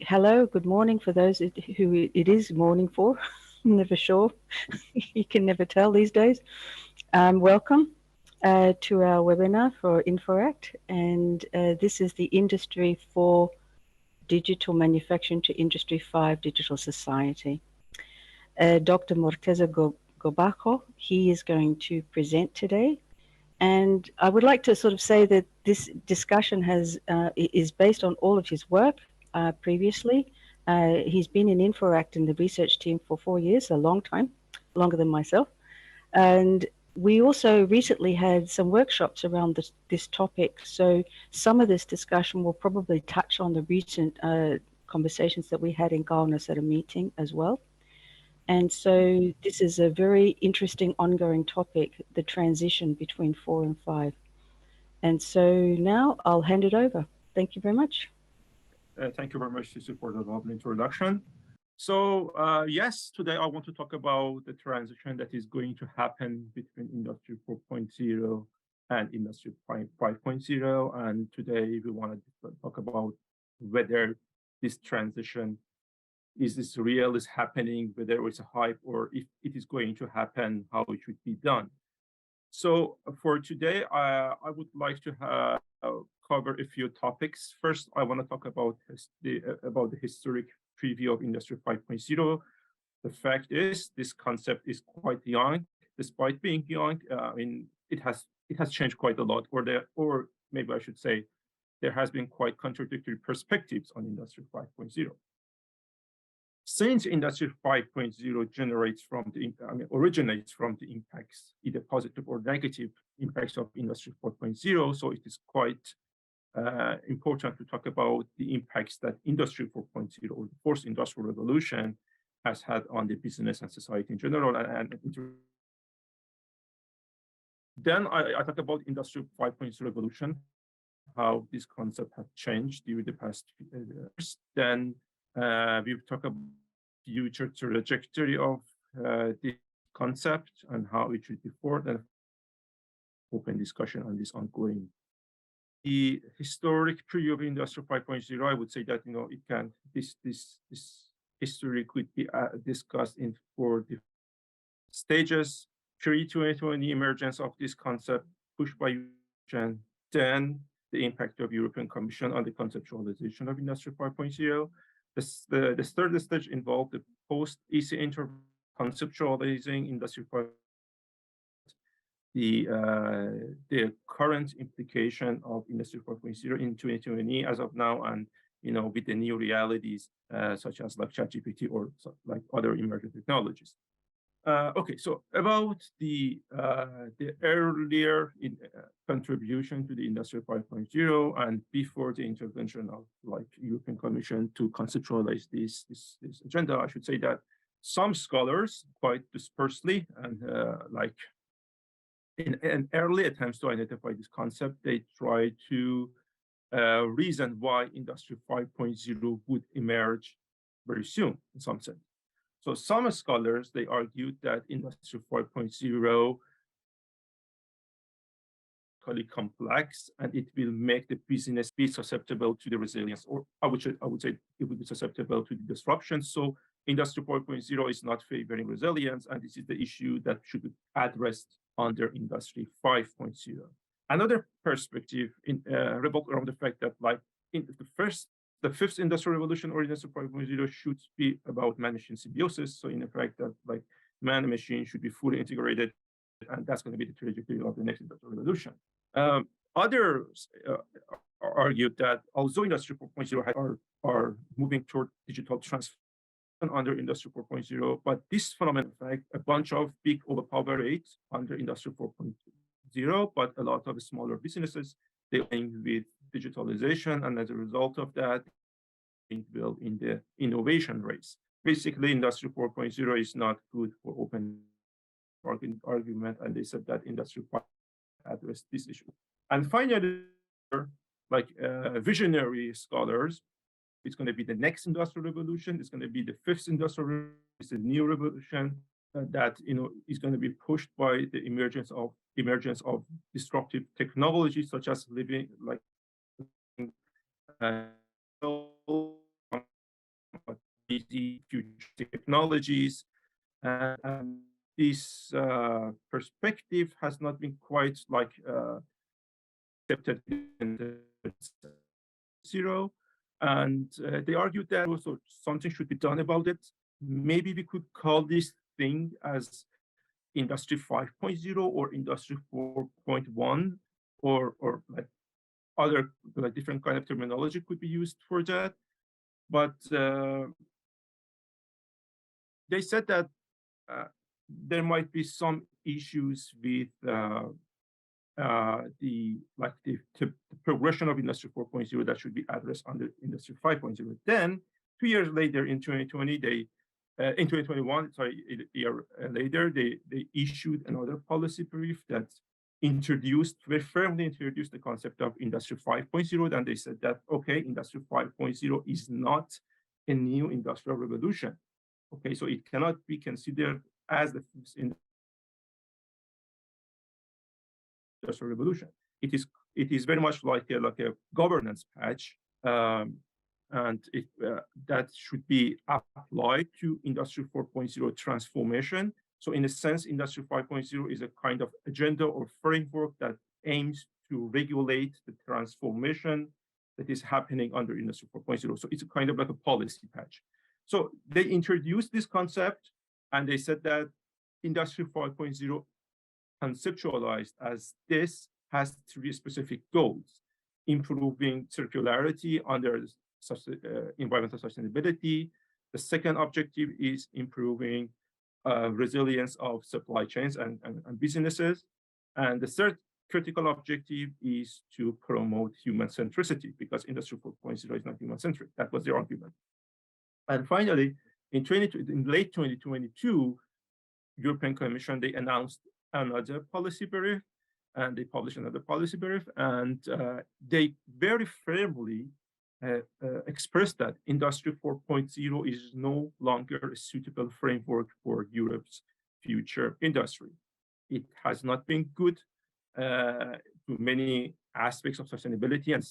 Hello, good morning for those who it is morning for. I'm never sure. You can never tell these days. Welcome to our webinar for In4Act, and this is the Industry 4 Digital Manufacturing to Industry 5 Digital Society. Dr. Morteza Ghobakhloo, he is going to present today. And I would like to sort of say that this discussion is based on all of his work previously. He's been in In4Act in the research team for 4 years, a long time, longer than myself. And we also recently had some workshops around this topic. So some of this discussion will probably touch on the recent conversations that we had in Galnas at a meeting as well. And so this is a very interesting ongoing topic, the transition between 4 and 5. And so now I'll hand it over. Thank you very much. Thank you very much, Susie, for the lovely introduction. So yes, today I want to talk about the transition that is going to happen between Industry 4.0 and Industry 5.0. And today we want to talk about whether this transition is real, is happening, whether it's a hype, or if it is going to happen, how it should be done. So for today, I would like to cover a few topics. First, I want to talk about the historic preview of Industry 5.0. The fact is, this concept is quite young. Despite being young, I mean, it has changed quite a lot, or maybe I should say, there has been quite contradictory perspectives on Industry 5.0. Since Industry 5.0 originates from the impacts, either positive or negative impacts of Industry 4.0, so it is quite important to talk about the impacts that Industry 4.0 or the fourth industrial revolution has had on the business and society in general. Then I talk about Industry 5.0 revolution, how this concept has changed during the past years. Then we've talked about future trajectory of the concept and how it should be forward, and open discussion on this ongoing. The historic preview of Industry 5.0, I would say that this history could be discussed in 4 different stages: pre-2020 emergence of this concept, pushed by European, then the impact of European Commission on the conceptualization of Industry 5.0. The third stage involved the post-EC conceptualizing Industry 5.0, the current implication of Industry 4.0 in 2020 as of now, and with the new realities such as like ChatGPT or like other emerging technologies. Okay, so about the earlier contribution to the Industry 5.0 and before the intervention of like European Commission to conceptualize this agenda, I should say that some scholars, quite dispersely and like in early attempts to identify this concept, they try to reason why Industry 5.0 would emerge very soon in some sense. So some scholars, they argued that Industry 4.0 is complex and it will make the business be susceptible to the resilience, or I would say it would be susceptible to the disruption. So Industry 4.0 is not favoring resilience, and this is the issue that should be addressed under Industry 5.0. Another perspective revolved around the fact that like in the fifth industrial revolution or Industry 5.0 should be about man-machine symbiosis. So in effect, that like man and machine should be fully integrated, and that's going to be the trajectory of the next industrial revolution. Others argued that although Industry 4.0 are moving toward digital transformation under Industry 4.0, but this phenomenon, in fact, a bunch of big overpowered under Industry 4.0, but a lot of smaller businesses, they're going with digitalization, and as a result of that, will in the innovation race. Basically, Industry 4.0 is not good for open argument, and they said that Industry 5 addressed this issue. And finally, like visionary scholars, it's going to be the next industrial revolution. It's going to be the fifth industrial revolution. It's a new revolution that is going to be pushed by the emergence of disruptive technologies such as living like future technologies, and this perspective has not been quite like accepted in the zero. And they argued that also something should be done about it. Maybe we could call this thing as Industry 5.0 or Industry 4.1, or like other like different kind of terminology could be used for that. But they said that there might be some issues with the progression of Industry 4.0 that should be addressed under Industry 5.0. Then 2 years later, in 2020, in 2021, sorry, a year later, they issued another policy brief that very firmly introduced the concept of Industry 5.0. And they said that, okay, Industry 5.0 is not a new industrial revolution. Okay, so it cannot be considered as the industrial revolution. It is very much like a governance patch, and that should be applied to Industry 4.0 transformation. So in a sense, Industry 5.0 is a kind of agenda or framework that aims to regulate the transformation that is happening under Industry 4.0. So it's a kind of like a policy patch. So they introduced this concept, and they said that Industry 5.0 conceptualized as this has 3 specific goals: improving circularity under environmental sustainability. The second objective is improving resilience of supply chains and businesses. And the third critical objective is to promote human centricity, because Industry 4.0 is not human centric. That was their argument. And finally, in late 2022, European Commission, they announced another policy brief, and they published another policy brief, and they very firmly expressed that Industry 4.0 is no longer a suitable framework for Europe's future industry. It has not been good to many aspects of sustainability, and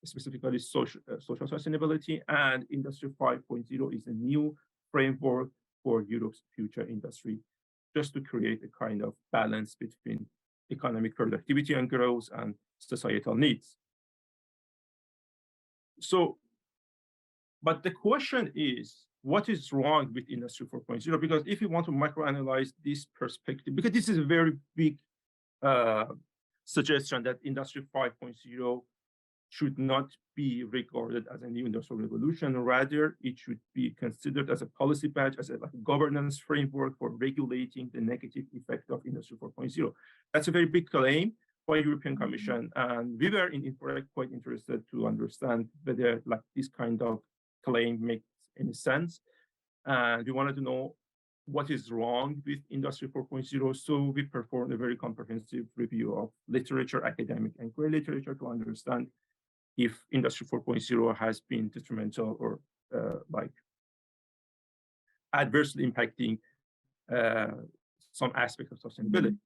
specifically social sustainability, and Industry 5.0 is a new framework for Europe's future industry, just to create a kind of balance between economic productivity and growth and societal needs. So, but the question is, what is wrong with Industry 4.0? Because if you want to microanalyze this perspective, because this is a very big suggestion that Industry 5.0 should not be regarded as a new industrial revolution. Rather, it should be considered as a policy patch, as a governance framework for regulating the negative effect of Industry 4.0. That's a very big claim by European Commission, and we were in In4Act quite interested to understand whether this kind of claim makes any sense. And we wanted to know what is wrong with Industry 4.0. So we performed a very comprehensive review of literature, academic and queer literature, to understand if Industry 4.0 has been detrimental or adversely impacting some aspects of sustainability.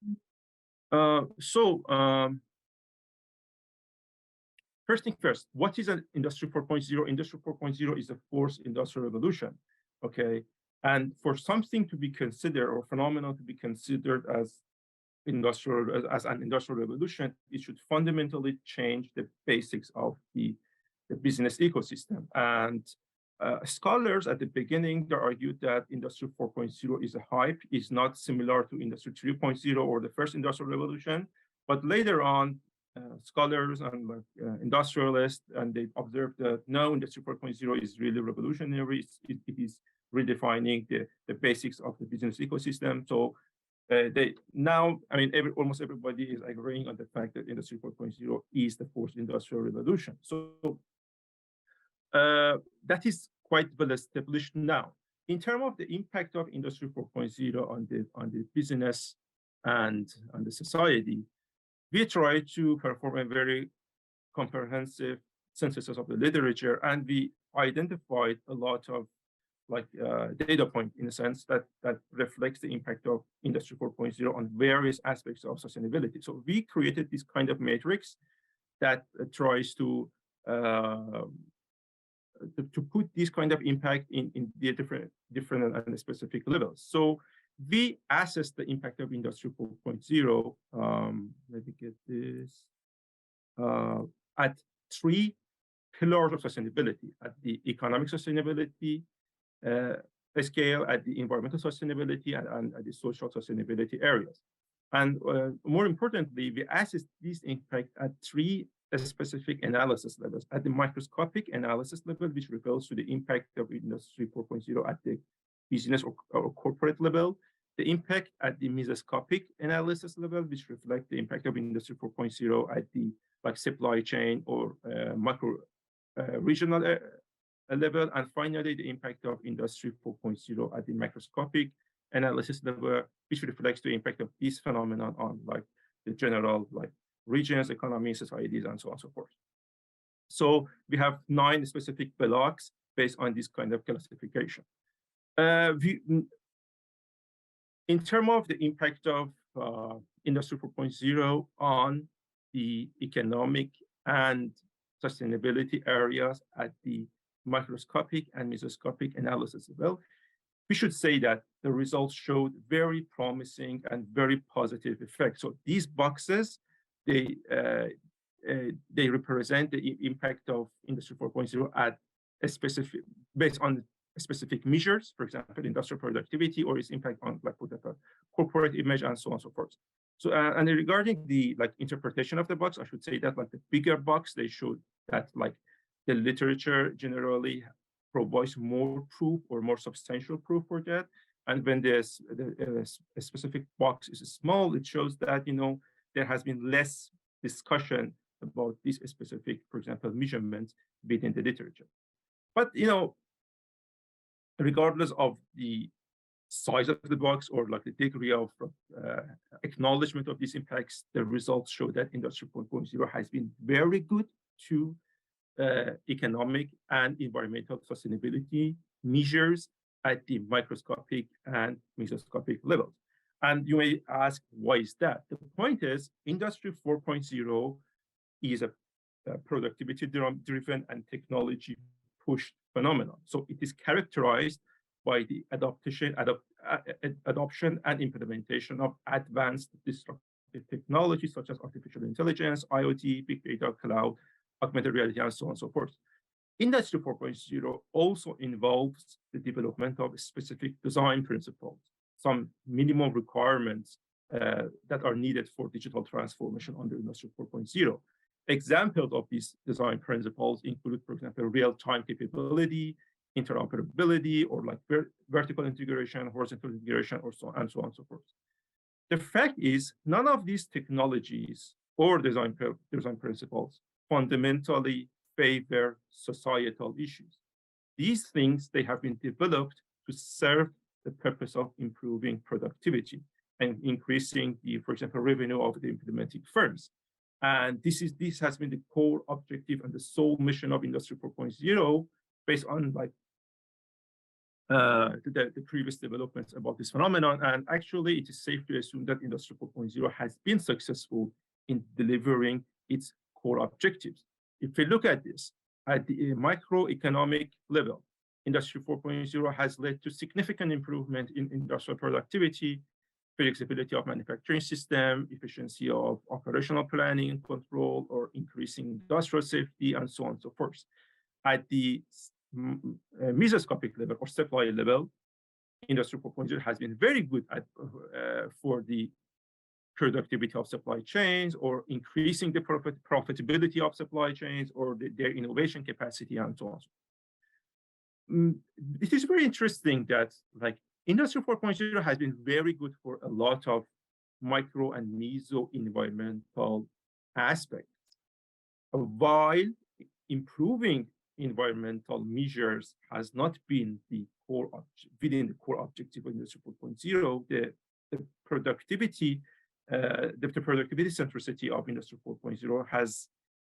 First thing first, what is an Industry 4.0? Industry 4.0 is a fourth industrial revolution, okay? And for something to be considered, or phenomenon to be considered as an industrial revolution, it should fundamentally change the basics of the business ecosystem. And scholars at the beginning, they argued that Industry 4.0 is a hype, is not similar to Industry 3.0 or the first industrial revolution. But later on, scholars and industrialists, and they observed that no, Industry 4.0 is really revolutionary. It is redefining the basics of the business ecosystem. So almost everybody is agreeing on the fact that Industry 4.0 is the fourth industrial revolution. So that is quite well established now. In terms of the impact of Industry 4.0 on the business and on the society, we try to perform a very comprehensive synthesis of the literature, and we identified a lot of data point, in a sense, that reflects the impact of Industry 4.0 on various aspects of sustainability. So we created this kind of matrix that tries to to put this kind of impact in the different and specific levels. So we assess the impact of Industry 4.0. Let me get this at three pillars of sustainability: at the economic sustainability scale, at the environmental sustainability, and at the social sustainability areas. And more importantly, we assess this impact at three specific analysis levels: at the microscopic analysis level, which refers to the impact of Industry 4.0 at the business or corporate level; the impact at the mesoscopic analysis level, which reflect the impact of Industry 4.0 at the supply chain or macro regional level; and finally, the impact of Industry 4.0 at the macroscopic analysis level, which reflects the impact of this phenomenon on the general regions, economies, societies, and so on and so forth. So we have 9 specific blocks based on this kind of classification. In terms of the impact of Industry 4.0 on the economic and sustainability areas at the microscopic and mesoscopic analysis level, we should say that the results showed very promising and very positive effects. So these boxes, they represent the impact of Industry 4.0 at a specific, based on specific measures, for example, industrial productivity, or its impact on corporate image, and so on and so forth. So, and regarding the interpretation of the box, I should say that the bigger box, they showed that the literature generally provides more proof or more substantial proof for that. And when there's a specific box is small, it shows that there has been less discussion about this specific, for example, measurements within the literature. But regardless of the size of the box or the degree of acknowledgement of these impacts, the results show that Industry 4.0 has been very good to economic and environmental sustainability measures at the microscopic and mesoscopic levels. And you may ask, why is that? The point is, Industry 4.0 is a productivity-driven and technology-pushed phenomenon. So it is characterized by the adoption and implementation of advanced disruptive technologies such as artificial intelligence, IoT, big data, cloud, augmented reality, and so on and so forth. Industry 4.0 also involves the development of specific design principles, some minimum requirements that are needed for digital transformation under Industry 4.0. Examples of these design principles include, for example, real-time capability, interoperability, or vertical integration, horizontal integration, or so on and so forth. The fact is, none of these technologies or design principles fundamentally favor societal issues. These things, they have been developed to serve the purpose of improving productivity and increasing the, for example, revenue of the implementing firms. And this has been the core objective and the sole mission of Industry 4.0, based on the previous developments about this phenomenon. And actually, it is safe to assume that Industry 4.0 has been successful in delivering its core objectives. If we look at this at the microeconomic level, Industry 4.0 has led to significant improvement in industrial productivity, flexibility of manufacturing system, efficiency of operational planning and control, or increasing industrial safety, and so on and so forth. At the mesoscopic level or supply level, Industry 4.0 has been very good at for the productivity of supply chains, or increasing the profitability of supply chains, or their innovation capacity, and so on. It is very interesting that Industry 4.0 has been very good for a lot of micro and meso environmental aspects, while improving environmental measures has not been within the core objective of Industry 4.0. The productivity centricity of Industry 4.0 has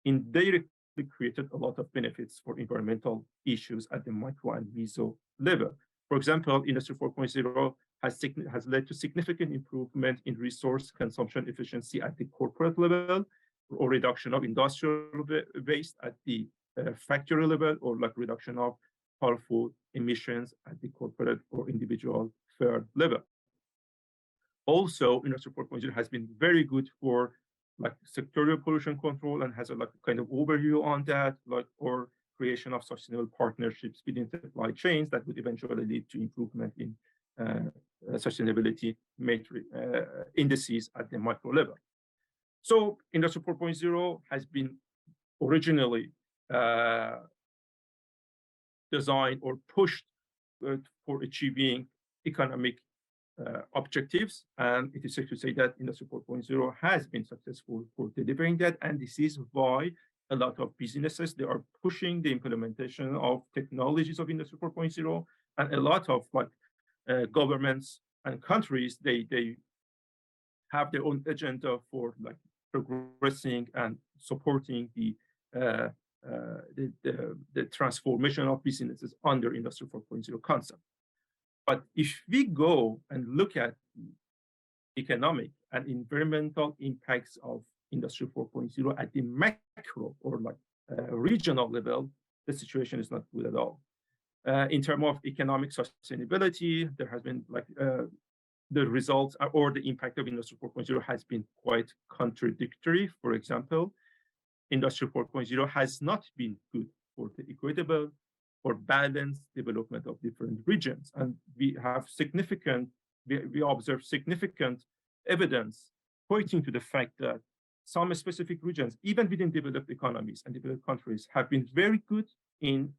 indirectly created a lot of benefits for environmental issues at the micro and meso level. For example, Industry 4.0 has led to significant improvement in resource consumption efficiency at the corporate level, or reduction of industrial waste at the factory level, or like reduction of harmful emissions at the corporate or individual firm level. Also, Industry 4.0 has been very good for like sectorial pollution control and has a like kind of overview on that, like or creation of sustainable partnerships within supply chains that would eventually lead to improvement in sustainability metric indices at the micro level. So Industry 4.0 has been originally designed or pushed for achieving economic objectives, and it is safe to say that Industry 4.0 has been successful for delivering that, and this is why a lot of businesses, they are pushing the implementation of technologies of Industry 4.0, and a lot of like governments and countries, they have their own agenda for like progressing and supporting the transformation of businesses under Industry 4.0 concept. But if we go and look at the economic and environmental impacts of Industry 4.0 at the macro or like regional level, the situation is not good at all. In terms of economic sustainability, there has been like the results or the impact of Industry 4.0 has been quite contradictory. For example, Industry 4.0 has not been good for the equitable or balanced development of different regions. And we have we observe significant evidence pointing to the fact that some specific regions, even within developed economies and developed countries, have been very good in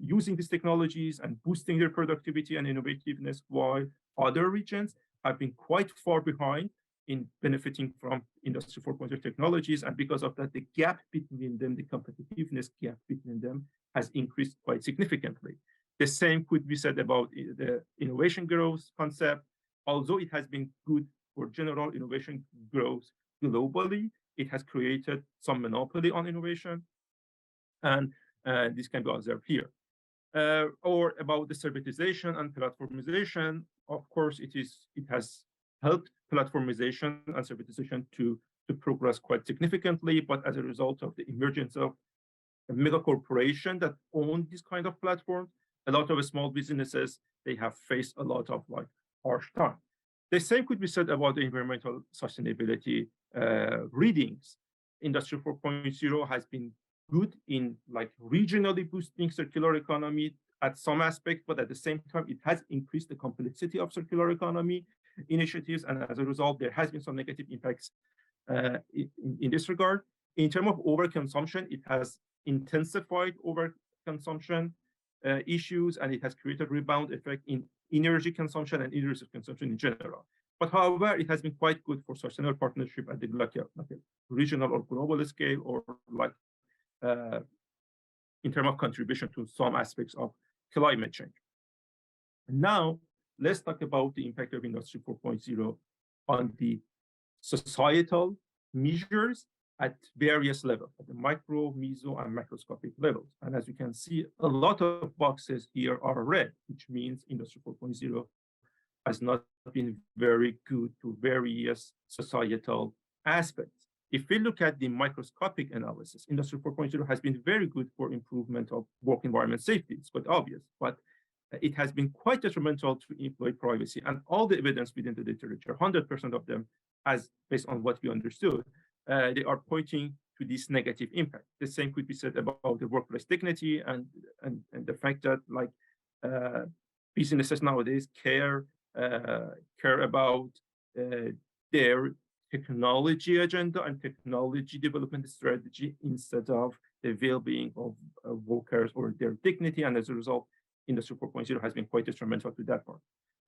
using these technologies and boosting their productivity and innovativeness, while other regions have been quite far behind in benefiting from Industry 4.0 technologies. And because of that, the gap between them, the competitiveness gap between them, has increased quite significantly. The same could be said about the innovation growth concept. Although it has been good for general innovation growth globally, it has created some monopoly on innovation. And this can be observed here. Or about the servitization and platformization, of course, it has helped platformization and servitization to progress quite significantly, but as a result of the emergence of a mega corporation that own this kind of platform, a lot of small businesses, they have faced a lot of like harsh time. The same could be said about the environmental sustainability readings. Industry 4.0 has been good in like regionally boosting circular economy at some aspect, but at the same time, it has increased the complexity of circular economy initiatives, and as a result, there has been some negative impacts in this regard. In terms of overconsumption, it has intensified overconsumption issues, and it has created rebound effect in energy consumption and energy consumption in general. But however, it has been quite good for sustainable partnership at the like a regional or global scale, or like in terms of contribution to some aspects of climate change. Now, let's talk about the impact of Industry 4.0 on the societal measures at various levels, at the micro, meso, and macroscopic levels. And as you can see, a lot of boxes here are red, which means Industry 4.0 has not been very good to various societal aspects. If we look at the microscopic analysis, Industry 4.0 has been very good for improvement of work environment safety. It's quite obvious, but it has been quite detrimental to employee privacy. And all the evidence within the literature, 100% of them, as based on what we understood, they are pointing to this negative impact. The same could be said about the workplace dignity and the fact that like businesses nowadays care about their technology agenda and technology development strategy instead of the well-being of workers or their dignity. And as a result, Industry 4.0 has been quite instrumental to that part.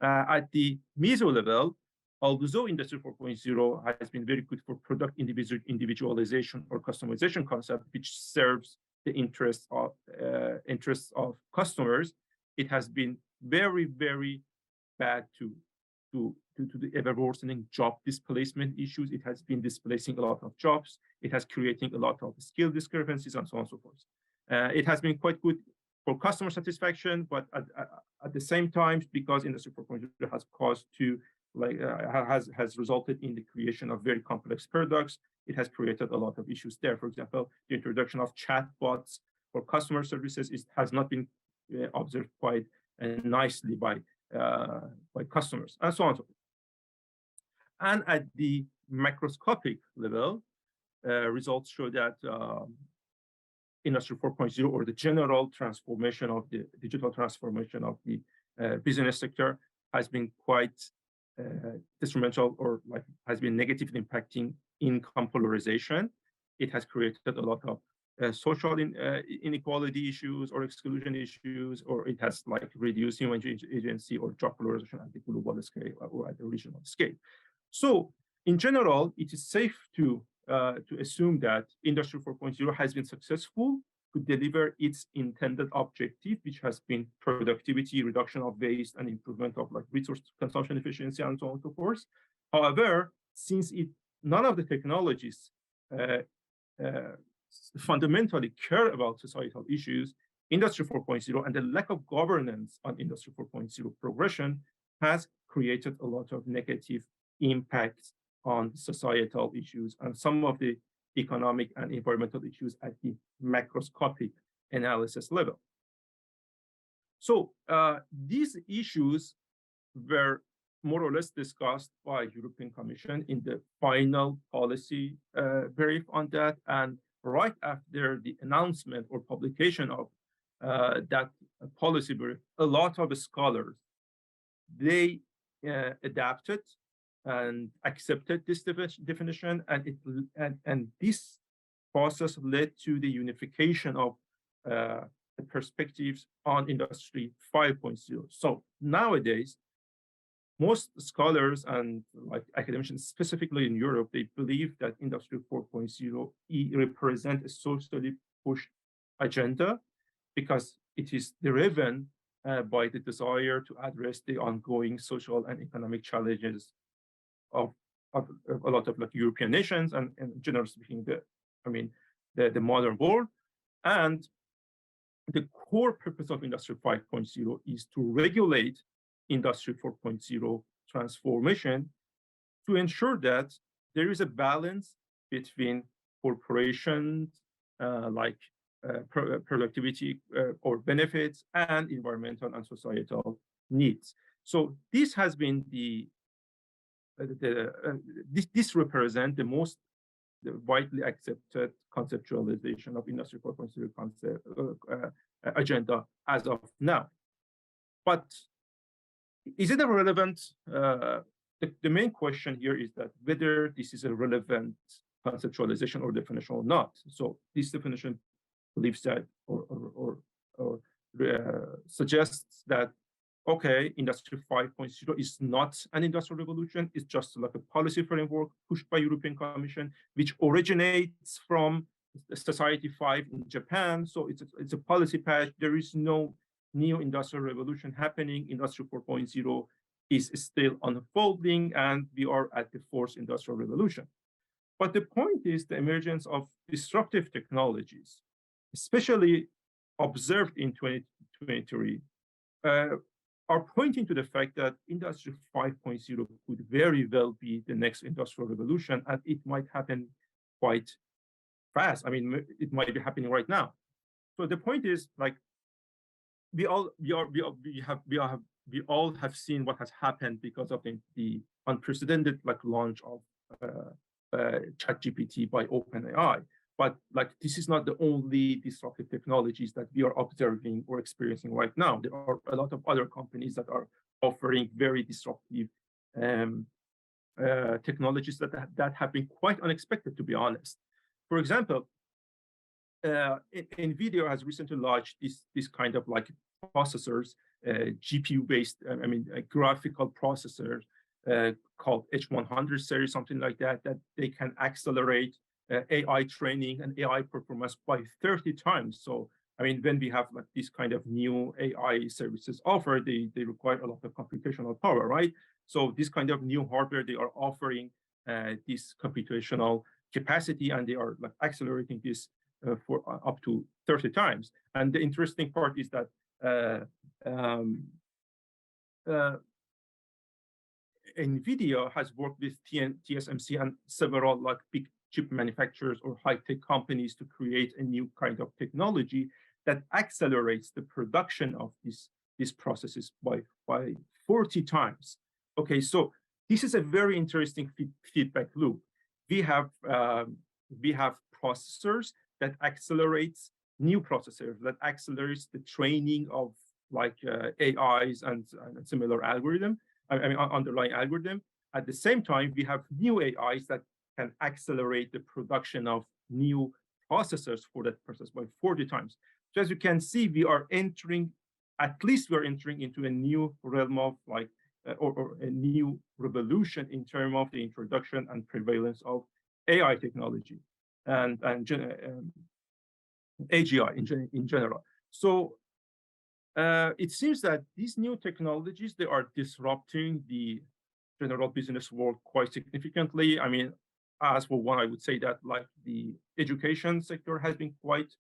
At the meso level, although Industry 4.0 has been very good for product individualization or customization concept, which serves the interests of customers, it has been very, very bad to the ever-worsening job displacement issues. It has been displacing a lot of jobs. It has creating a lot of skill discrepancies and so on and so forth. It has been quite good for customer satisfaction, but at the same time, because Industry 4.0 has caused to has resulted in the creation of very complex products, it has created a lot of issues there. For example, the introduction of chatbots for customer services has not been observed quite nicely by customers, and so on and so forth. And at the macroscopic level, results show that Industry 4.0, or the general transformation of the digital transformation of the business sector, has been quite detrimental, or like has been negatively impacting income polarization. It has created a lot of social inequality issues or exclusion issues, or it has like reduced human agency or job polarization at the global scale or at the regional scale. So in general, it is safe to assume that Industry 4.0 has been successful to deliver its intended objective, which has been productivity, reduction of waste, and improvement of like resource consumption efficiency, and so on and so forth. However, since none of the technologies fundamentally care about societal issues, Industry 4.0 and the lack of governance on Industry 4.0 progression has created a lot of negative impacts on societal issues and some of the economic and environmental issues at the macroscopic analysis level. So these issues were more or less discussed by European Commission in the final policy brief on that. And right after the announcement or publication of that policy brief, a lot of scholars, they adapted and accepted this definition, and this process led to the unification of the perspectives on Industry 5.0. So nowadays, most scholars and like academicians, specifically in Europe, they believe that Industry 4.0 represents a socially pushed agenda because it is driven by the desire to address the ongoing social and economic challenges of a lot of like European nations and generally speaking, the modern world. And the core purpose of Industry 5.0 is to regulate Industry 4.0 transformation to ensure that there is a balance between corporations productivity or benefits and environmental and societal needs. So this has been this represents the most widely accepted conceptualization of Industry 4.0 agenda as of now. But is it a relevant? The main question here is that whether this is a relevant conceptualization or definition or not. So this definition believes that or suggests that, okay, Industry 5.0 is not an industrial revolution. It's just like a policy framework pushed by European Commission, which originates from Society 5 in Japan. So it's a policy patch. There is no new industrial revolution happening. Industry 4.0 is still unfolding, and we are at the fourth industrial revolution. But the point is the emergence of disruptive technologies, especially observed in 2023, are pointing to the fact that Industry 5.0 could very well be the next industrial revolution, and it might happen quite fast. I mean, it might be happening right now. So the point is, like, we all have seen what has happened because of the unprecedented launch of ChatGPT by OpenAI. But like, this is not the only disruptive technologies that we are observing or experiencing right now. There are a lot of other companies that are offering very disruptive technologies that have been quite unexpected, to be honest. For example, NVIDIA has recently launched this kind of like processors, GPU-based, graphical processors called H100 series, something like that, that they can accelerate AI training and AI performance by 30 times. So, I mean, when we have like this kind of new AI services offered, they require a lot of computational power, right? So this kind of new hardware, they are offering this computational capacity, and they are like accelerating this for up to 30 times. And the interesting part is that NVIDIA has worked with TSMC and several like big chip manufacturers or high-tech companies to create a new kind of technology that accelerates the production of these processes by 40 times. Okay, so this is a very interesting feedback loop. We have processors that accelerates new processors, that accelerates the training of like AIs and similar algorithm, underlying algorithm. At the same time, we have new AIs that can accelerate the production of new processors for that process by 40 times. So as you can see, we are entering, at least we're entering into a new realm of like, or a new revolution in terms of the introduction and prevalence of AI technology and AGI in general. So it seems that these new technologies, they are disrupting the general business world quite significantly. I mean, as for one, I would say that like the education sector has been quite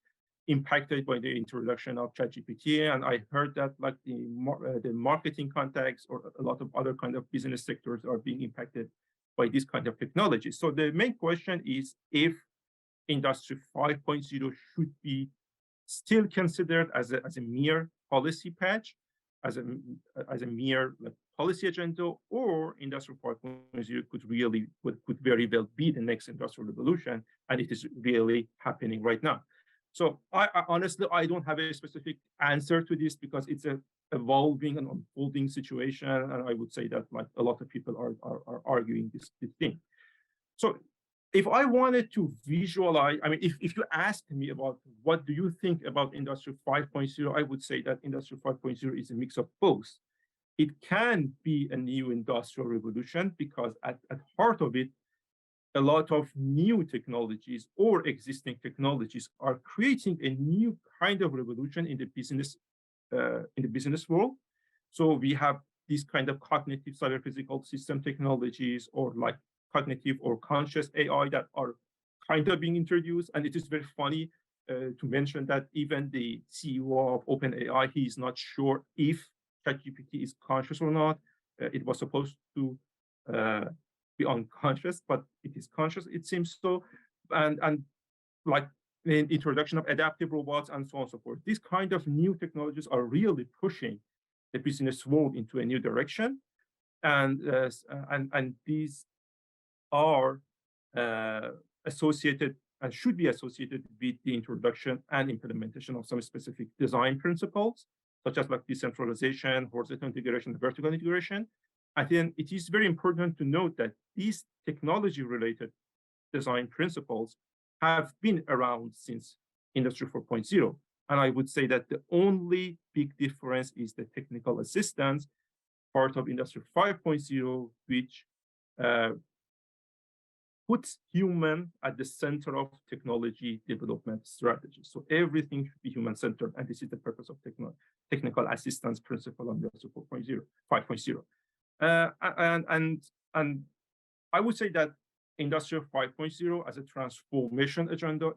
impacted by the introduction of ChatGPT, and I heard that like the marketing context or a lot of other kind of business sectors are being impacted by this kind of technology. So the main question is if Industry 5.0 should be still considered as a mere policy patch, as a mere like, policy agenda, or Industry 5.0 could very well be the next industrial revolution, and it is really happening right now. So I honestly, I don't have a specific answer to this because it's a evolving and unfolding situation, and I would say that like a lot of people are arguing this thing. So if I wanted to visualize, I mean, if you asked me about what do you think about Industry 5.0, I would say that Industry 5.0 is a mix of both. It can be a new industrial revolution because at heart of it, a lot of new technologies or existing technologies are creating a new kind of revolution in the business world. So we have these kind of cognitive cyber-physical system technologies or like cognitive or conscious AI that are kind of being introduced. And it is very funny to mention that even the CEO of OpenAI, he is not sure if ChatGPT is conscious or not. It was supposed to be unconscious, but it is conscious, it seems so. And like the introduction of adaptive robots and so on and so forth. These kind of new technologies are really pushing the business world into a new direction. And these are associated and should be associated with the introduction and implementation of some specific design principles, such as like decentralization, horizontal integration, vertical integration. I think it is very important to note that these technology-related design principles have been around since Industry 4.0. And I would say that the only big difference is the technical assistance part of Industry 5.0, which puts human at the center of technology development strategy. So everything should be human-centered, and this is the purpose of technical assistance principle on Industry 5.0. And I would say that Industry 5.0 as a transformation agenda,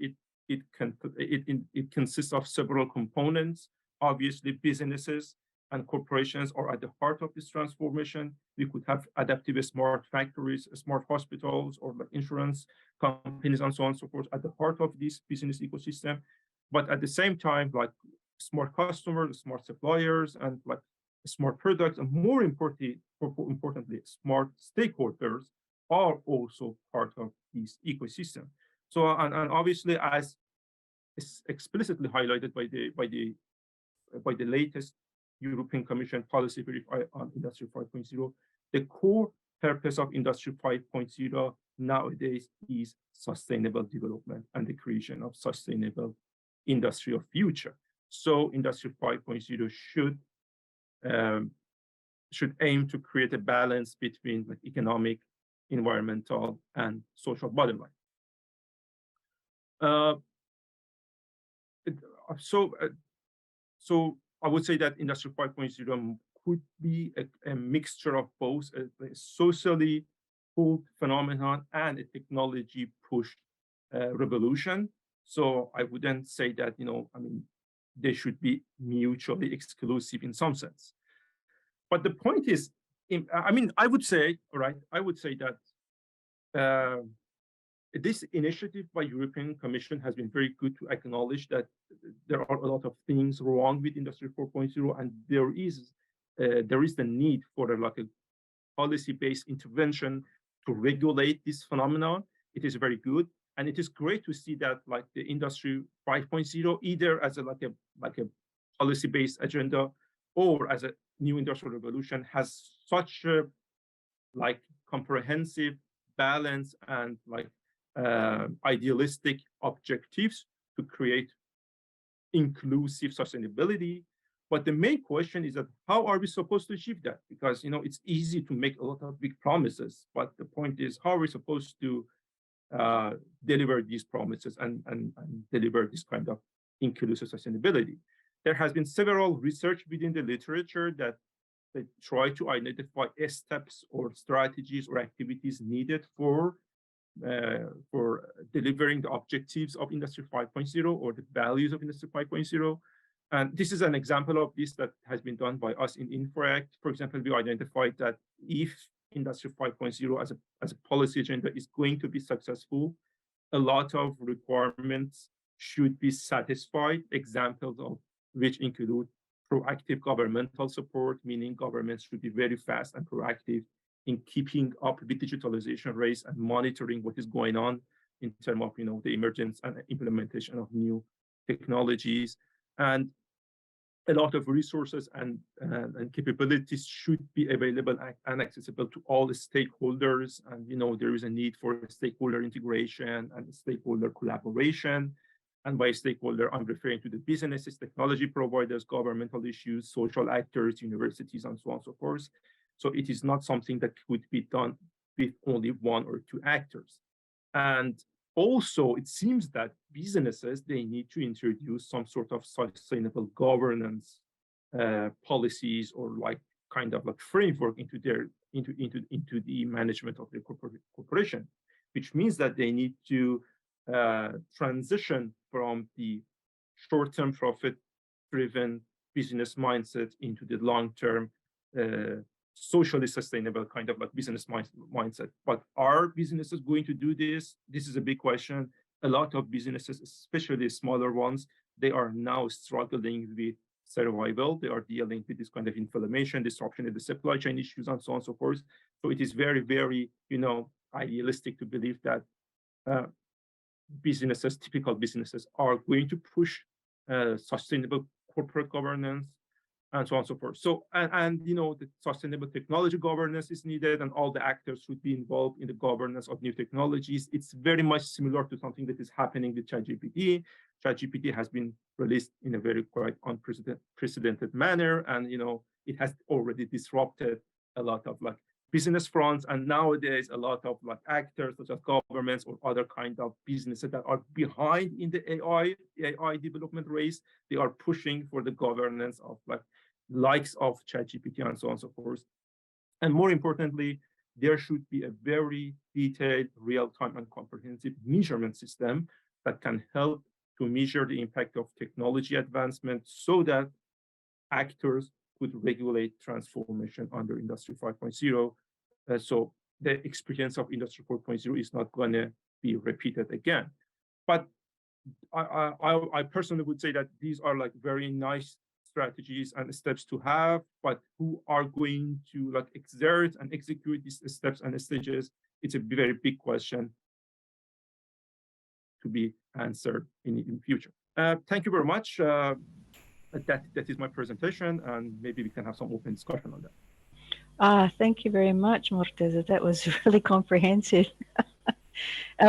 it consists of several components. Obviously, businesses and corporations are at the heart of this transformation. We could have adaptive smart factories, smart hospitals, or like insurance companies, and so on and so forth at the heart of this business ecosystem. But at the same time, like smart customers, smart suppliers, and like smart products, and more importantly, smart stakeholders are also part of this ecosystem. So, and obviously, as is explicitly highlighted by the latest European Commission policy brief on Industry 5.0, the core purpose of Industry 5.0 nowadays is sustainable development and the creation of sustainable industrial future. So Industry 5.0 should aim to create a balance between like economic, environmental, and social bottom line. So I would say that Industry 5.0 could be a mixture of both a socially pulled phenomenon and a technology pushed revolution. So I wouldn't say that, I mean, they should be mutually exclusive in some sense. But the point is, I mean, I would say that This initiative by European Commission has been very good to acknowledge that there are a lot of things wrong with Industry 4.0, and there is the need for a policy-based intervention to regulate this phenomenon. It is very good, and it is great to see that like the Industry 5.0, either as a policy-based agenda or as a new industrial revolution, has such a like comprehensive, balance, and like idealistic objectives to create inclusive sustainability. But the main question is that how are we supposed to achieve that? Because it's easy to make a lot of big promises, but the point is how are we supposed to deliver these promises and deliver this kind of inclusive sustainability? There has been several research within the literature that they try to identify steps or strategies or activities needed for delivering the objectives of Industry 5.0 or the values of Industry 5.0. And this is an example of this that has been done by us in In4Act. For example, we identified that if Industry 5.0 as a policy agenda is going to be successful, a lot of requirements should be satisfied, examples of which include proactive governmental support, meaning governments should be very fast and proactive in keeping up with digitalization rates and monitoring what is going on in terms of the emergence and implementation of new technologies. And a lot of resources and capabilities should be available and accessible to all the stakeholders. And there is a need for stakeholder integration and stakeholder collaboration. And by stakeholder, I'm referring to the businesses, technology providers, governmental issues, social actors, universities, and so on and so forth. So it is not something that could be done with only one or two actors. And also, it seems that businesses, they need to introduce some sort of sustainable governance policies or like kind of like framework into the management of the corporation, which means that they need to transition from the short-term profit-driven business mindset into the long-term socially sustainable kind of like business mindset. But are businesses going to do this? This is a big question. A lot of businesses, especially smaller ones, they are now struggling with survival. They are dealing with this kind of inflammation, disruption in the supply chain issues, and so on and so forth. So it is very, very, idealistic to believe that typical businesses are going to push sustainable corporate governance and so on and so forth. So, and the sustainable technology governance is needed, and all the actors should be involved in the governance of new technologies. It's very much similar to something that is happening with ChatGPT. ChatGPT has been released in a very quite unprecedented manner, and it has already disrupted a lot of like business fronts. And nowadays, a lot of like actors such as governments or other kind of businesses that are behind in the AI development race, they are pushing for the governance of like likes of ChatGPT and so on and so forth. And more importantly, there should be a very detailed, real-time, and comprehensive measurement system that can help to measure the impact of technology advancement so that actors could regulate transformation under Industry 5.0. So the experience of Industry 4.0 is not going to be repeated again. But I personally would say that these are like very nice strategies and steps to have, but who are going to like exert and execute these steps and stages? It's a very big question to be answered in the future. Thank you very much. That is my presentation, and maybe we can have some open discussion on that. Thank you very much, Morteza. That was really comprehensive.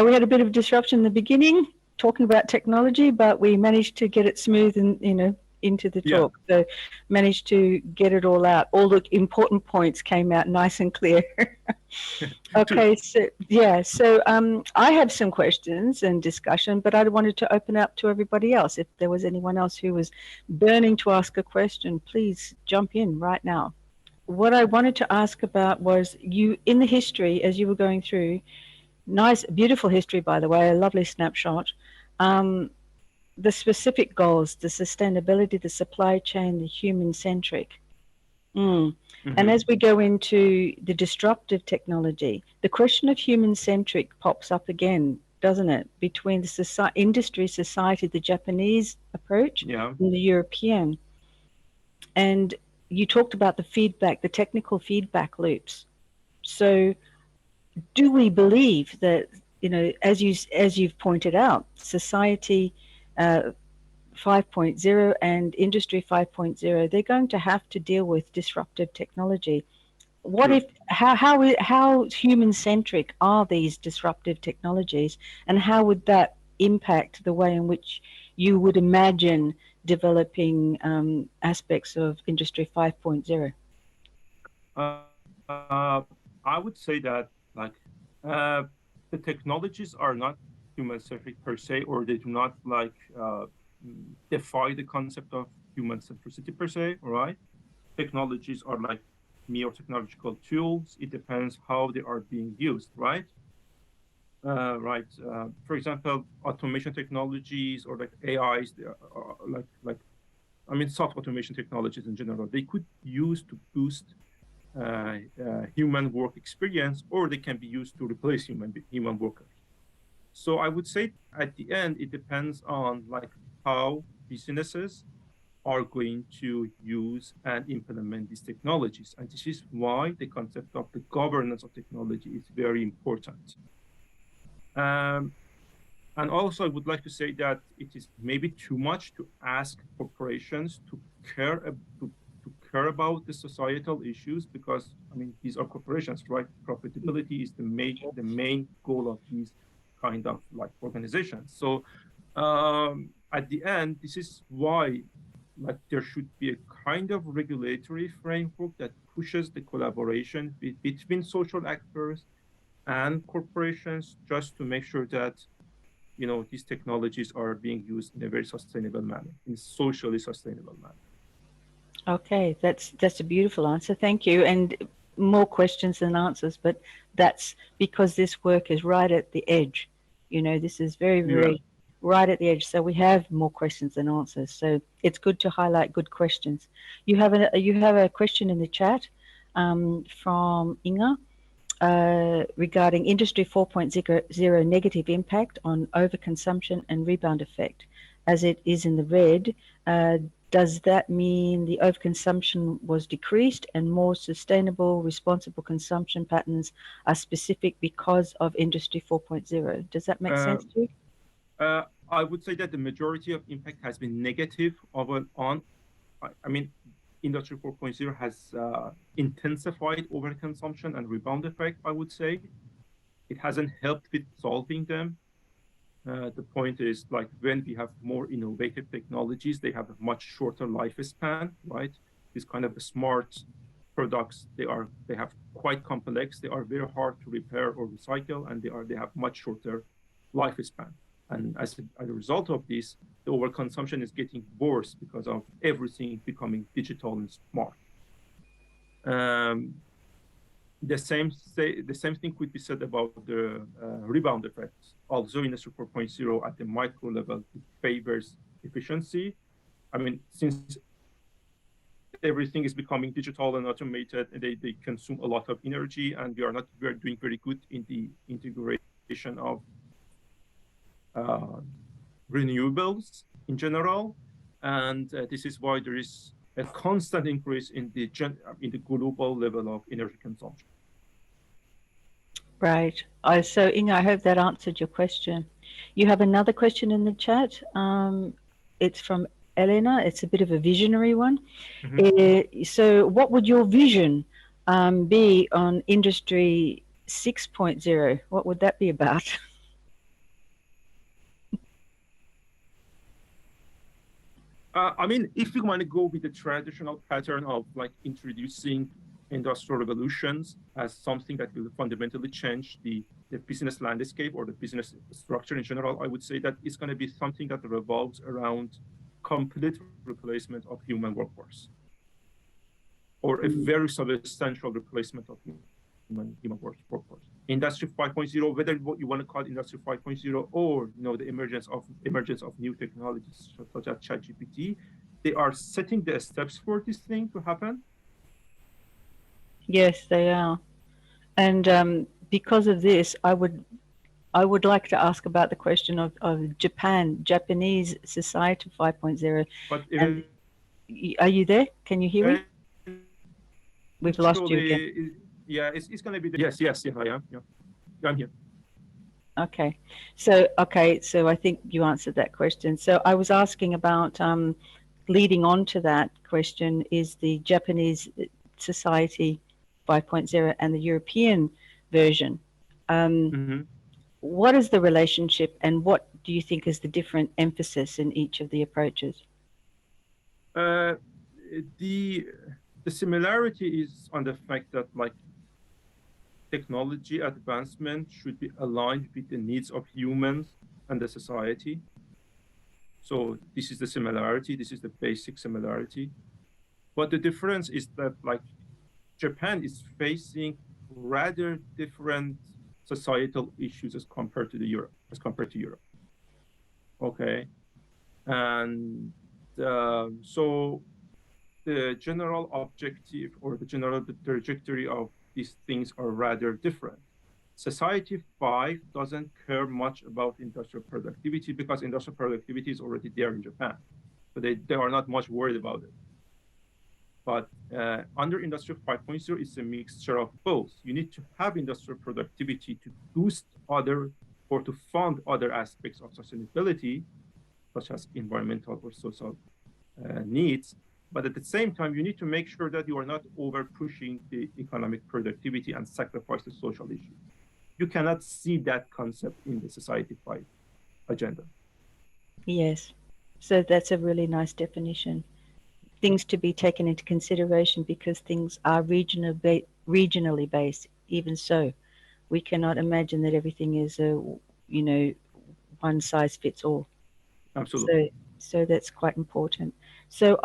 We had a bit of disruption in the beginning, talking about technology, but we managed to get it smooth and into the talk. So managed to get it all out. All the important points came out nice and clear. Okay, so I have some questions and discussion, but I wanted to open up to everybody else. If there was anyone else who was burning to ask a question, please jump in right now. What I wanted to ask about was you in the history as you were going through, nice, beautiful history, by the way, a lovely snapshot. The specific goals, the sustainability, the supply chain, the human-centric. And as we go into the disruptive technology, the question of human-centric pops up again doesn't it, between the industry, society, the Japanese approach, Yeah. and the European. And you talked about the feedback, the technical feedback loops. So, do we believe that, as you've pointed out, society uh, 5.0 and industry 5.0, they're going to have to deal with disruptive technology. What Sure. if how human centric are these disruptive technologies, and how would that impact the way in which you would imagine developing aspects of industry 5.0? I would say that like uh, the technologies are not human-centric per se, or they do not like defy the concept of human centricity per se, right? Technologies are like mere technological tools. It depends how they are being used, right? Right. For example, automation technologies or like AIs, they are I mean, soft automation technologies in general, they could use to boost human work experience, or they can be used to replace human workers. So I would say at the end, it depends on like how businesses are going to use and implement these technologies. And this is why the concept of the governance of technology is very important. Um, and also, I would like to say that it is maybe too much to ask corporations to care to care about the societal issues, because I mean these are corporations, right? Profitability is the main goal of these kind of like organizations. So at the end, this is why like there should be a kind of regulatory framework that pushes the collaboration between social actors and corporations, just to make sure that these technologies are being used in a very sustainable manner, in a socially sustainable manner. Okay, that's a beautiful answer. Thank you. And more questions than answers, but that's because this work is right at the edge. This is very, Yeah. very right at the edge. So we have more questions than answers. So it's good to highlight good questions. You have a question in the chat from Inga regarding Industry 4.0 negative impact on overconsumption and rebound effect. As it is in the red, does that mean the overconsumption was decreased and more sustainable, responsible consumption patterns are specific because of Industry 4.0? Does that make Uh, sense to you? I would say that the majority of impact has been negative on. I mean, Industry 4.0 has intensified overconsumption and rebound effect, I would say. It hasn't helped with solving them. The point is, like, when we have more innovative technologies, they have a much shorter lifespan, right? These kind of smart products, they have quite complex. They are very hard to repair or recycle, and they have much shorter lifespan. And as a result of this, the overconsumption is getting worse because of everything becoming digital and smart. Um, the same thing could be said about the rebound effects. Also, Industry 4.0 at the micro level, it favors efficiency. I mean, since everything is becoming digital and automated, and they consume a lot of energy, and we're doing very good in the integration of uh, renewables in general. And this is why there is a constant increase in the global level of energy consumption. Right. So, Inga, I hope that answered your question. You have another question in the chat. It's from Elena. It's a bit of a visionary one. Mhm. So, what would your vision be on Industry 6.0? What would that be about? I mean, if we want to go with the traditional pattern of like introducing industrial revolutions as something that will fundamentally change the business landscape or the business structure in general, I would say that it's going to be something that revolves around complete replacement of human workforce, or a very substantial replacement of human workforce. Industry 5.0, whether you want to call it Industry 5.0 or the emergence of new technologies such as ChatGPT, they are setting the steps for this thing to happen. Yes, they are. And because of this, I would I would like to ask about the question of Japanese Society 5.0. But And are you there? Can you hear me? We've lost you again. yeah, it's going to be yes, yes, yeah, I am. Yeah, I'm here. Okay, so I think you answered that question. So I was asking about leading on to that question is the Japanese Society 5.0 and the European version. What is the relationship, and what do you think is the different emphasis in each of the approaches? The similarity is on the fact that like technology advancement should be aligned with the needs of humans and the society. So this is the similarity. This is the basic similarity. But the difference is that like Japan is facing rather different societal issues as compared to Europe. Okay, and so the general objective or the general trajectory of these things are rather different. Society 5 doesn't care much about industrial productivity because industrial productivity is already there in Japan. So they are not much worried about it. But under Industrial 5.0, it's a mixture of both. You need to have industrial productivity to boost other or to fund other aspects of sustainability, such as environmental or social needs. But at the same time, you need to make sure that you are not over pushing the economic productivity and sacrifice the social issues. You cannot see that concept in the Society 5 agenda. Yes, so that's a really nice definition. Things to be taken into consideration because things are regionally based. Even so, we cannot imagine that everything is one size fits all. Absolutely. So that's quite important. So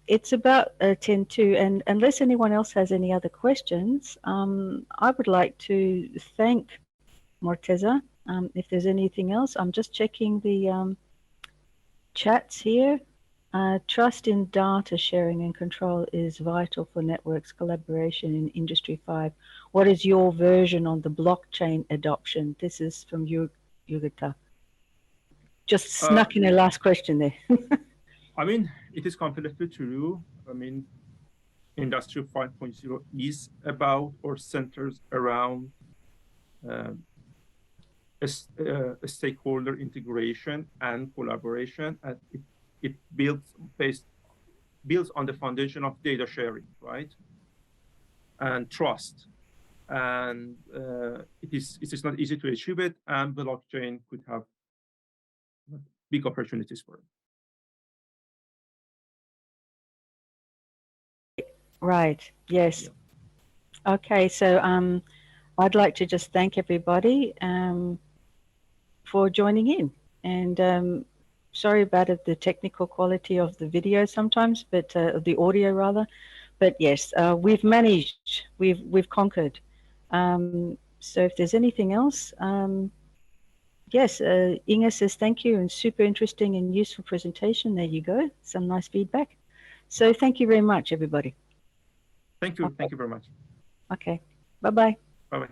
it's about 10 to, and unless anyone else has any other questions, I would like to thank Morteza. If there's anything else, I'm just checking the chats here. Trust in data sharing and control is vital for networks collaboration in Industry 5. What is your version on the blockchain adoption? This is from Yugata. Just snuck in a last question there. I mean, it is completely true. I mean, Industry 5.0 is about or centers around a stakeholder integration and collaboration, and it builds on the foundation of data sharing, right? And trust. And it is not easy to achieve it, and blockchain could have big opportunities for it. Right. Yes. Yeah. Okay. So I'd like to just thank everybody for joining in, and sorry about the technical quality of the video sometimes, but the audio rather. But yes, we've managed. We've conquered. So if there's anything else, yes, Inga says thank you and super interesting and useful presentation. There you go. Some nice feedback. So thank you very much, everybody. Thank you. Okay. Thank you very much. Okay. Bye-bye. Bye-bye.